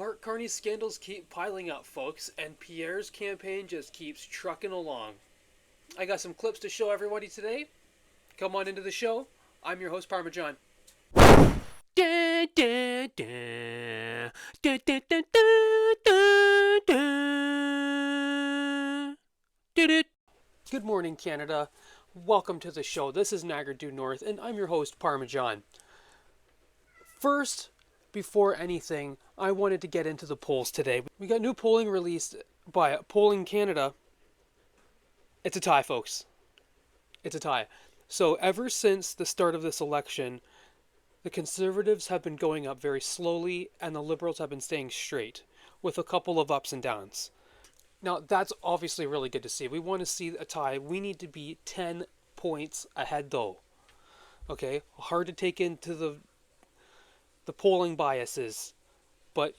Mark Carney's scandals keep piling up, folks, and Pierre's campaign just keeps trucking along. I got some clips to show everybody today. Come on into the show. I'm your host, Parmesan. Good morning, Canada. Welcome to the show. This is Niagara due north, and I'm your host, Parmesan. First, before anything, I wanted to get into the polls today. We got new polling released by Polling Canada. It's a tie, folks. It's a tie. So ever since the start of this election, the Conservatives have been going up very slowly, and the Liberals have been staying straight, with a couple of ups and downs. Now, that's obviously really good to see. We want to see a tie. We need to be 10 points ahead, though. Okay? Hard to take into the polling biases, but,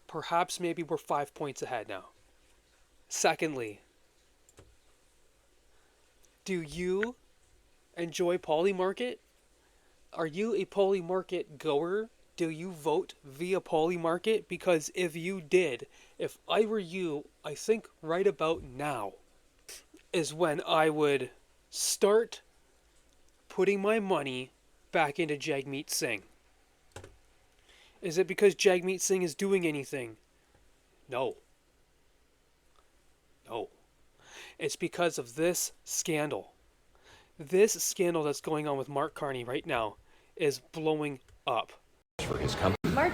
perhaps maybe we're 5 points ahead now. Secondly, do you enjoy Polymarket? Are you a Polymarket goer? Do you vote via Polymarket? Because if you did, if I were you, I think right about now is when I would start putting my money back into Jagmeet Singh. Is it because Jagmeet Singh is doing anything? No. No. It's because of this scandal. This scandal that's going on with Mark Carney right now is blowing up. For his company. Mark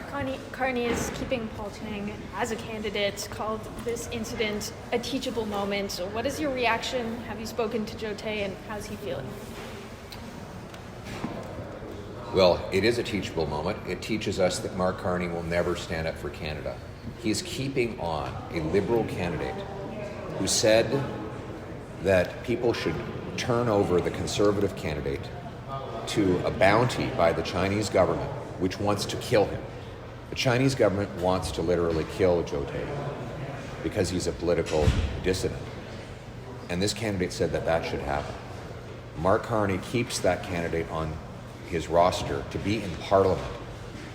Carney is keeping Paul Chang as a candidate, called this incident a teachable moment. So what is your reaction? Have you spoken to Joe Tay, and how's he feeling? Well, it is a teachable moment. It teaches us that Mark Carney will never stand up for Canada. He's keeping on a Liberal candidate who said that people should turn over the Conservative candidate to a bounty by the Chinese government, which wants to kill him. The Chinese government wants to literally kill Joe Tay because he's a political dissident. And this candidate said that that should happen. Mark Carney keeps that candidate on his roster to be in Parliament.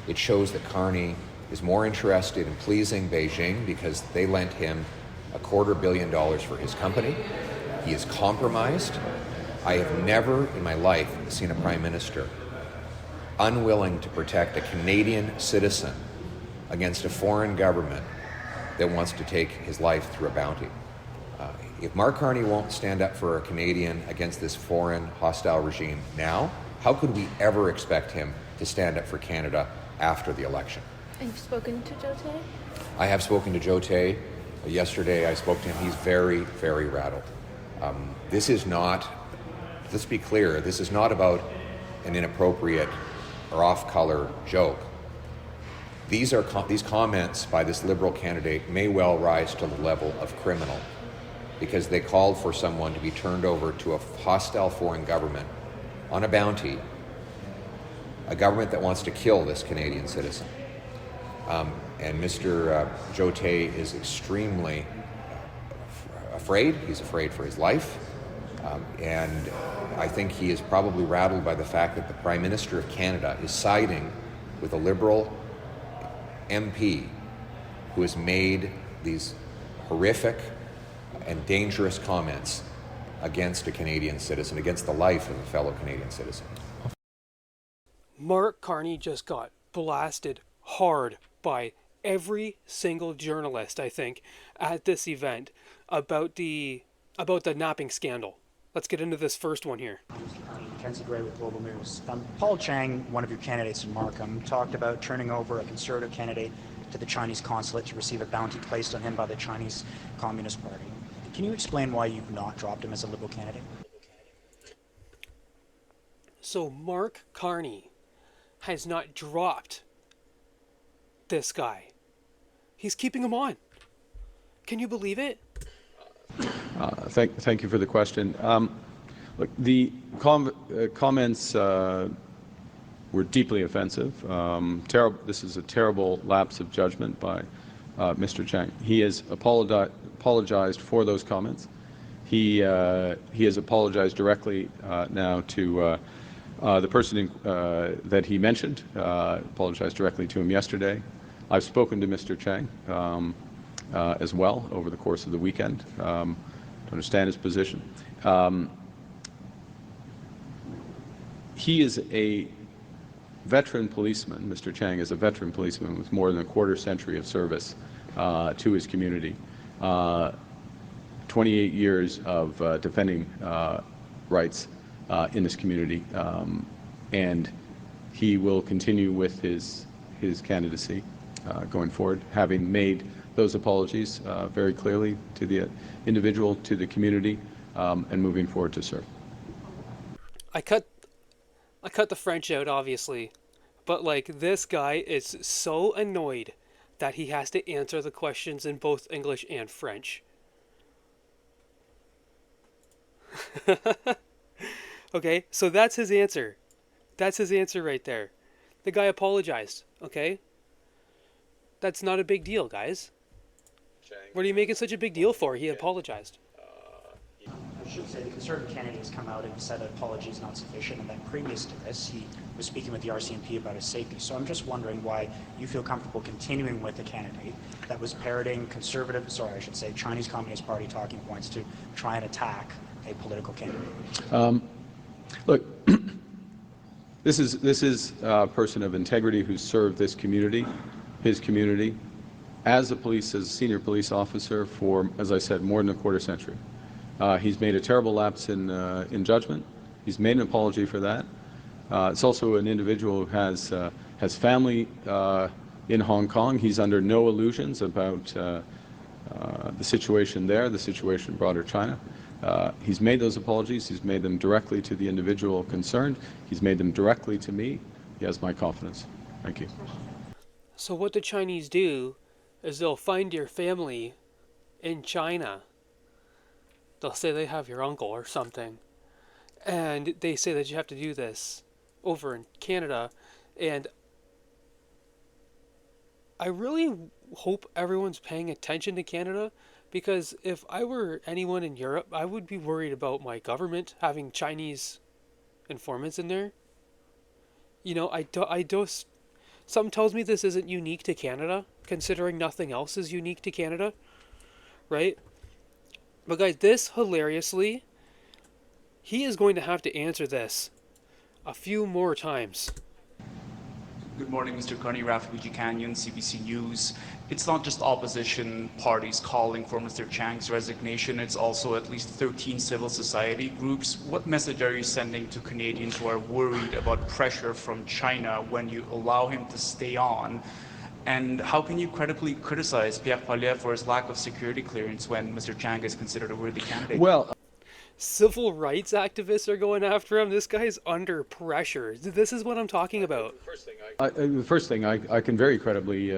It shows that Carney is more interested in pleasing Beijing because they lent him $250 million for his company. He is compromised. I have never in my life seen a prime minister unwilling to protect a Canadian citizen against a foreign government that wants to take his life through a bounty. If Mark Carney won't stand up for a Canadian against this foreign hostile regime now, how could we ever expect him to stand up for Canada after the election? And you've spoken to Joe Tay? I have spoken to Joe Tay. Yesterday I spoke to him. He's very, very rattled. This is not, let's be clear, this is not about an inappropriate or off-color joke. These comments by this Liberal candidate may well rise to the level of criminal because they called for someone to be turned over to a hostile foreign government on a bounty, a government that wants to kill this Canadian citizen. And Mr. Joe Tay is extremely afraid. He's afraid for his life. And I think he is probably rattled by the fact that the Prime Minister of Canada is siding with a Liberal MP who has made these horrific and dangerous comments against a Canadian citizen, against the life of a fellow Canadian citizen. Mark Carney just got blasted hard by every single journalist, I think, at this event about the napping scandal. Let's get into this first one here. Kenzie Gray with Global News. Paul Chang, one of your candidates in Markham, talked about turning over a Conservative candidate to the Chinese consulate to receive a bounty placed on him by the Chinese Communist Party. Can you explain why you've not dropped him as a Liberal candidate? So Mark Carney has not dropped this guy. He's keeping him on. Can you believe it? Thank you for the question. Look, the comments were deeply offensive. This is a terrible lapse of judgment by Mr. Chang. He has apologized for those comments. He has apologized directly now to The person that he mentioned apologized directly to him yesterday. I've spoken to Mr. Chang as well over the course of the weekend to understand his position. He is a veteran policeman. Mr. Chang is a veteran policeman with more than a quarter century of service to his community. 28 years of defending rights in this community, and he will continue with his candidacy going forward, having made those apologies very clearly to the individual, to the community, and moving forward to serve. I cut the French out, obviously, but like this guy is so annoyed that he has to answer the questions in both English and French. Okay, so that's his answer. That's his answer right there. The guy apologized, okay? That's not a big deal, guys. What are you making such a big deal for? He apologized. I should say the Conservative candidate has come out and said that apology is not sufficient, and then previous to this, he was speaking with the RCMP about his safety. So I'm just wondering why you feel comfortable continuing with a candidate that was parroting Chinese Communist Party talking points to try and attack a political candidate. Look, this is a person of integrity who served this community, his community, as a senior police officer for, as I said, more than a quarter century. He's made a terrible lapse in judgment. He's made an apology for that. It's also an individual who has family in Hong Kong. He's under no illusions about the situation there, the situation in broader China. He's made those apologies. He's made them directly to the individual concerned. He's made them directly to me. He has my confidence. Thank you. So what the Chinese do is they'll find your family in China. They'll say they have your uncle or something, and they say that you have to do this over in Canada. And I really hope everyone's paying attention to Canada, because if I were anyone in Europe, I would be worried about my government having Chinese informants in there. You know, something tells me this isn't unique to Canada, considering nothing else is unique to Canada, right? But guys, this hilariously, he is going to have to answer this a few more times. Good morning, Mr. Carny, Rafael Canyon, CBC News. It's not just opposition parties calling for Mr. Chang's resignation, it's also at least 13 civil society groups. What message are you sending to Canadians who are worried about pressure from China when you allow him to stay on? And how can you credibly criticize Pierre Poilievre for his lack of security clearance when Mr. Chang is considered a worthy candidate? Well, Civil rights activists are going after him. This guy's under pressure. This is what I'm talking about. the first thing, I can very credibly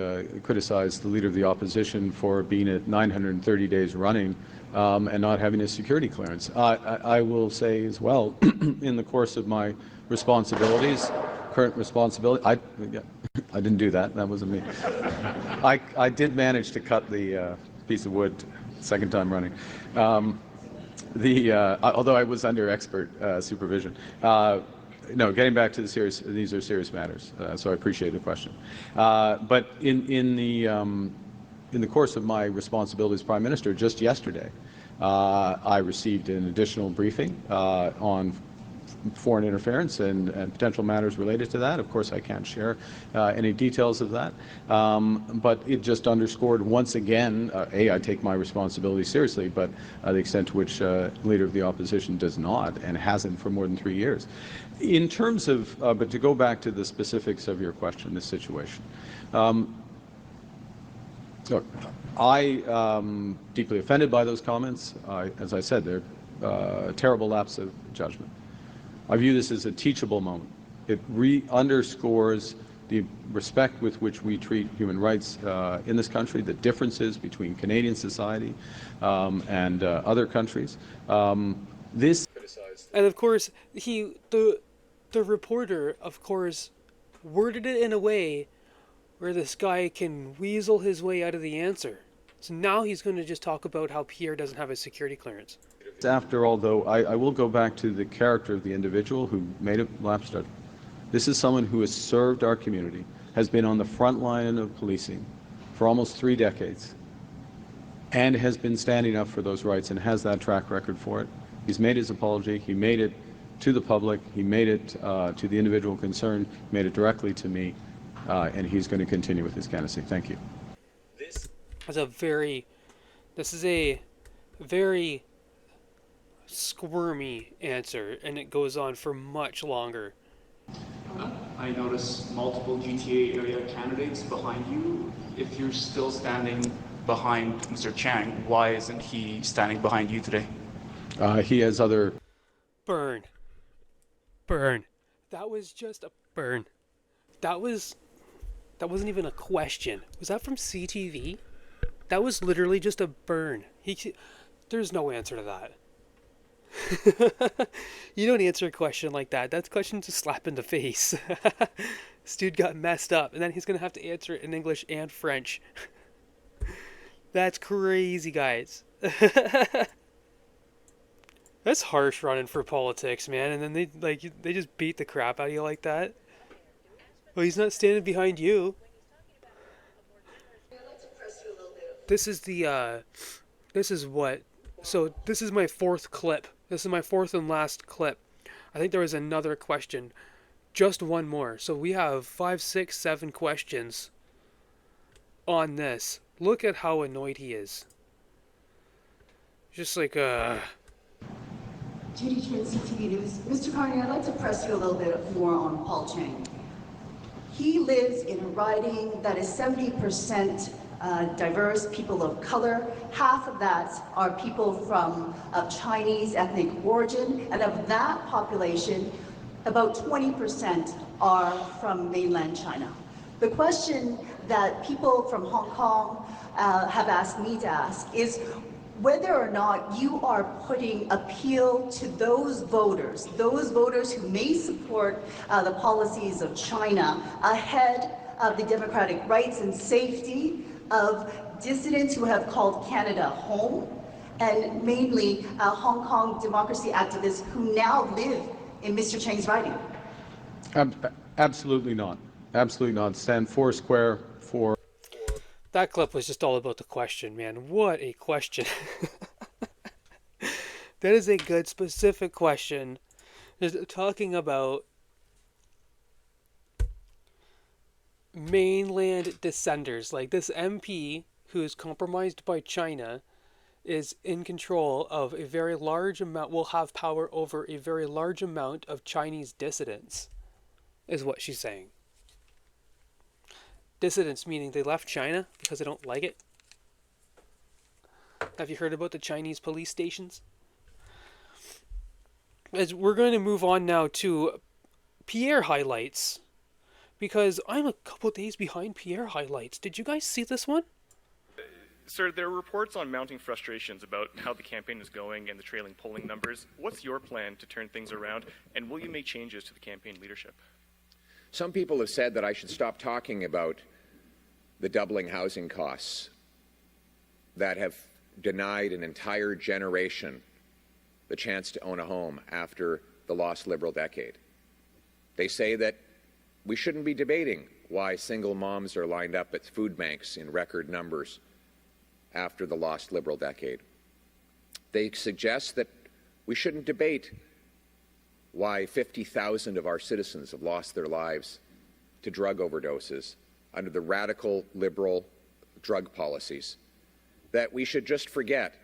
criticize the Leader of the Opposition for being at 930 days running and not having a security clearance. I will say as well, in the course of my responsibilities, current responsibility, I didn't do that. That wasn't me. I did manage to cut the piece of wood second time running. Although I was under expert supervision. No, getting back to these are serious matters, so I appreciate the question. But in the course of my responsibility as Prime Minister, just yesterday, I received an additional briefing on foreign interference and potential matters related to that. Of course, I can't share any details of that, but it just underscored once again, I take my responsibility seriously, but the extent to which Leader of the Opposition does not and hasn't for more than 3 years. In terms of, but to go back to the specifics of your question, this situation. Look, I deeply offended by those comments. As I said, they're a terrible lapse of judgment. I view this as a teachable moment. It underscores the respect with which we treat human rights in this country, the differences between Canadian society and other countries. And of course, the reporter, of course, worded it in a way where this guy can weasel his way out of the answer. So now he's going to just talk about how Pierre doesn't have a security clearance. After all, though, I will go back to the character of the individual who made a lapse judgment. This is someone who has served our community, has been on the front line of policing for almost 3 decades, and has been standing up for those rights and has that track record for it. He's made his apology. He made it to the public. He made it to the individual concerned, made it directly to me, and he's going to continue with his candidacy. Thank you. This is a very squirmy answer, and it goes on for much longer. I noticed multiple GTA area candidates behind you. If you're still standing behind Mr. Chang, why isn't he standing behind you today? He has other... Burn. That was just a burn. That wasn't even a question. Was that from CTV? That was literally just a burn. There's no answer to that. You don't answer a question like that. That's a question to slap in the face. This dude got messed up, and then he's going to have to answer it in English and French. That's crazy, guys. That's harsh running for politics, man. And then they just beat the crap out of you like that. Well, he's not standing behind you. This is my fourth clip. This is my fourth and last clip. I think there was another question. Just one more. So we have 5, 6, 7 questions on this. Look at how annoyed he is. Just like, Judy Chin, CTV News. Mr. Carny, I'd like to press you a little bit more on Paul Chang. He lives in a riding that is 70% diverse, people of color. Half of that are people of Chinese ethnic origin, and of that population, about 20% are from mainland China. The question that people from Hong Kong have asked me to ask is whether or not you are putting appeal to those voters who may support the policies of China ahead of the democratic rights and safety of dissidents who have called Canada home, and mainly Hong Kong democracy activists who now live in Mr. Chang's riding. Absolutely not. Absolutely not. Stand four square for... That clip was just all about the question, man. What a question. That is a good, specific question. Just talking about mainland descenders. Like, this MP who is compromised by China is in control of a very large amount, will have power over a very large amount of Chinese dissidents, is what she's saying. Dissidents meaning they left China because they don't like it. Have you heard about the Chinese police stations? As we're going to move on now to Pierre highlights, because I'm a couple days behind Pierre highlights. Did you guys see this one? Sir, there are reports on mounting frustrations about how the campaign is going and the trailing polling numbers. What's your plan to turn things around, and will you make changes to the campaign leadership? Some people have said that I should stop talking about the doubling housing costs that have denied an entire generation the chance to own a home after the lost Liberal decade. They say that we shouldn't be debating why single moms are lined up at food banks in record numbers after the lost Liberal decade. They suggest that we shouldn't debate why 50,000 of our citizens have lost their lives to drug overdoses under the radical Liberal drug policies. That we should just forget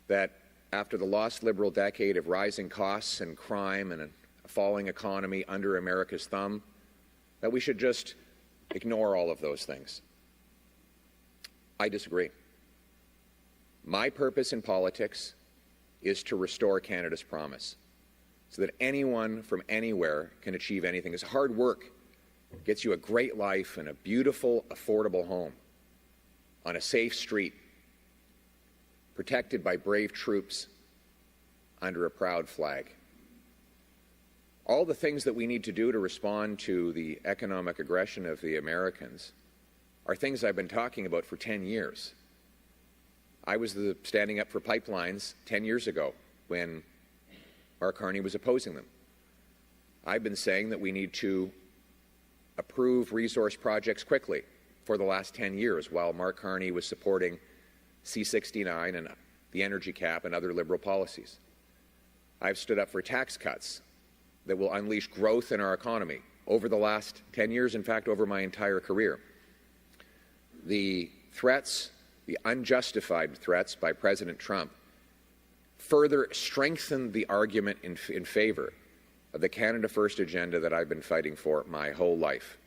that after the lost Liberal decade of rising costs and crime and a falling economy under America's thumb, that we should just ignore all of those things. I disagree. My purpose in politics is to restore Canada's promise so that anyone from anywhere can achieve anything. It's hard work. It gets you a great life and a beautiful, affordable home on a safe street, protected by brave troops under a proud flag. All the things that we need to do to respond to the economic aggression of the Americans are things I've been talking about for 10 years. I was standing up for pipelines 10 years ago when Mark Carney was opposing them. I've been saying that we need to approve resource projects quickly for the last 10 years while Mark Carney was supporting C-69 and the energy cap and other Liberal policies. I've stood up for tax cuts that will unleash growth in our economy over the last 10 years, in fact, over my entire career. The threats, the unjustified threats by President Trump, further strengthened the argument in favor of the Canada First agenda that I've been fighting for my whole life.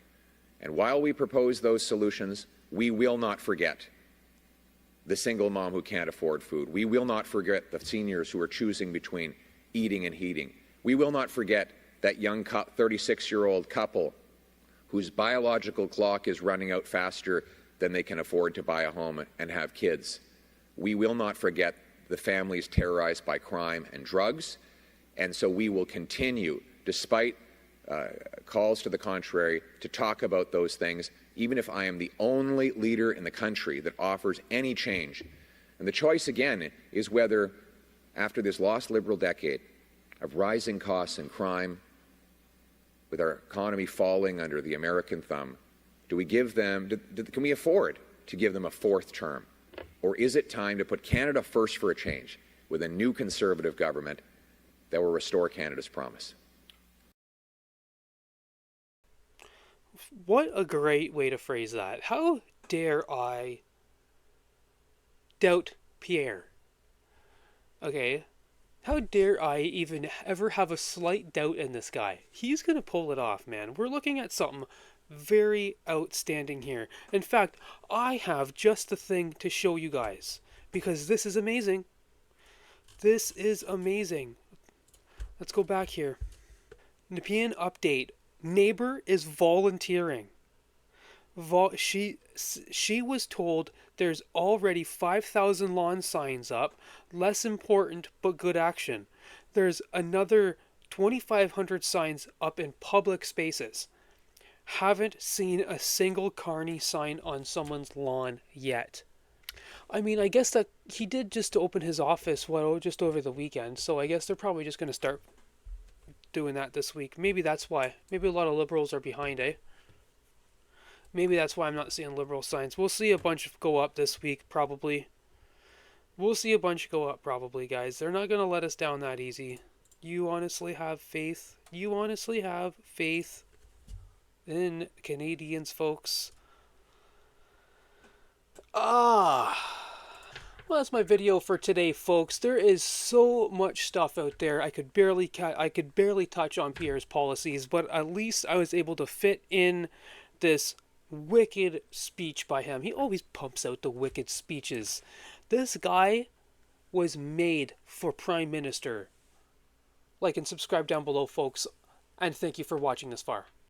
And while we propose those solutions, we will not forget the single mom who can't afford food. We will not forget the seniors who are choosing between eating and heating. We will not forget that young 36-year-old couple whose biological clock is running out faster than they can afford to buy a home and have kids. We will not forget the families terrorized by crime and drugs. And so we will continue, despite calls to the contrary, to talk about those things, even if I am the only leader in the country that offers any change. And the choice, again, is whether, after this lost Liberal decade of rising costs and crime, with our economy falling under the American thumb, do we give them, can we afford to give them a fourth term? Or is it time to put Canada first for a change with a new Conservative government that will restore Canada's promise? What a great way to phrase that. How dare I doubt Pierre? Okay, how dare I even ever have a slight doubt in this guy? He's going to pull it off, man. We're looking at something very outstanding here. In fact, I have just the thing to show you guys, because this is amazing. This is amazing. Let's go back here. Nepean update. Neighbor is volunteering. She was told there's already 5,000 lawn signs up. Less important, but good action. There's another 2,500 signs up in public spaces. Haven't seen a single Carney sign on someone's lawn yet. I mean, I guess that he did just open his office, just over the weekend, so I guess they're probably just going to start doing that this week. Maybe that's why. Maybe a lot of Liberals are behind, eh? Maybe that's why I'm not seeing Liberal signs. We'll see a bunch go up this week, probably. We'll see a bunch go up, probably, guys. They're not going to let us down that easy. You honestly have faith? You honestly have faith in Canadians, folks? Well, that's my video for today, folks. There is so much stuff out there. I could barely touch on Pierre's policies, but at least I was able to fit in this wicked speech by him. He always pumps out the wicked speeches. This guy was made for Prime Minister. Like and subscribe down below, folks, and thank you for watching this far.